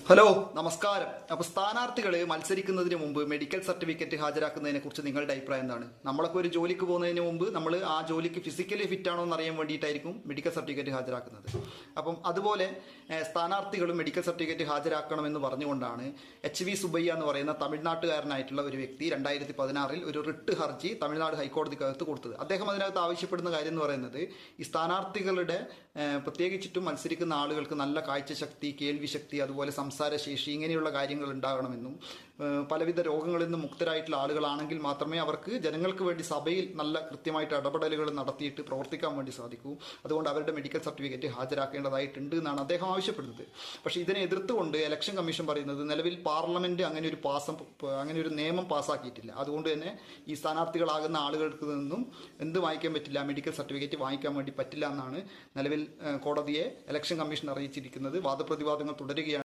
Hello, നമസ്കാരം. അപ്പോൾ സ്ഥാനാർത്ഥികൾ മത്സരിക്കുന്നതിന് മുമ്പ് മെഡിക്കൽ സർട്ടിഫിക്കറ്റ് ഹാജരാക്കുന്നതിനെ കുറിച്ച് നിങ്ങളുടെ അഭിപ്രായം എന്താണ്? നമ്മളൊക്കെ ഒരു ജോലിക്ക് പോകുന്നതിന് മുമ്പ് നമ്മൾ ആ ജോലിക്ക് ഫിസിക്കലി ഫിറ്റ് ആണോ എന്ന് അറിയാൻ വേണ്ടിയിട്ടായിരിക്കും മെഡിക്കൽ സർട്ടിഫിക്കറ്റ് ഹാജരാക്കുന്നത്. അപ്പം അതുപോലെ സ്ഥാനാർത്ഥികളും മെഡിക്കൽ സർട്ടിഫിക്കറ്റ് ഹാജരാക്കണമെന്ന് പറഞ്ഞുകൊണ്ടാണ് HV സുബയ്യ എന്ന് പറയുന്ന തമിഴ്നാട്ടുകാരനായിട്ടുള്ള ഒരു വ്യക്തി 2016 ഒരു റിട്ട് ഹർജി തമിഴ്നാട് ഹൈക്കോടതിക്കകത്ത് കൊടുത്തത്. അദ്ദേഹം അതിനകത്ത് ആവശ്യപ്പെടുന്ന കാര്യം എന്ന് പറയുന്നത് ഈ സ്ഥാനാർത്ഥികളുടെ പ്രത്യേകിച്ചിട്ടും മത്സരിക്കുന്ന ആളുകൾക്ക് നല്ല കാഴ്ചശക്തി, കേൾവി ശക്തി, അതുപോലെ സംസാരശേഷി ഇങ്ങനെയുള്ള കാര്യങ്ങൾ ഉണ്ടാകണമെന്നും പലവിധ രോഗങ്ങളിൽ നിന്ന് മുക്തരായിട്ടുള്ള ആളുകളാണെങ്കിൽ മാത്രമേ അവർക്ക് ജനങ്ങൾക്ക് വേണ്ടി സഭയിൽ നല്ല കൃത്യമായിട്ട് ഇടപെടലുകൾ നടത്തിയിട്ട് പ്രവർത്തിക്കാൻ വേണ്ടി സാധിക്കൂ. അതുകൊണ്ട് അവരുടെ മെഡിക്കൽ സർട്ടിഫിക്കറ്റ് ഹാജരാക്കേണ്ടതായിട്ടുണ്ട് എന്നാണ് അദ്ദേഹം ആവശ്യപ്പെടുന്നത്. പക്ഷേ ഇതിനെ എതിർത്തുകൊണ്ട് ഇലക്ഷൻ കമ്മീഷൻ പറയുന്നത് നിലവിൽ പാർലമെന്റ് അങ്ങനെ ഒരു നിയമം പാസ്സാക്കിയിട്ടില്ല. അതുകൊണ്ട് തന്നെ ഈ സ്ഥാനാർത്ഥികളാകുന്ന ആളുകൾക്ക് നിന്നും എന്ത് വാങ്ങിക്കാൻ പറ്റില്ല, മെഡിക്കൽ സർട്ടിഫിക്കറ്റ് വാങ്ങിക്കാൻ വേണ്ടി പറ്റില്ല എന്നാണ് നിലവിൽ കോടതിയെ ഇലക്ഷൻ കമ്മീഷൻ അറിയിച്ചിരിക്കുന്നത്. വാദപ്രതിവാദങ്ങൾ തുടരുകയാണ്.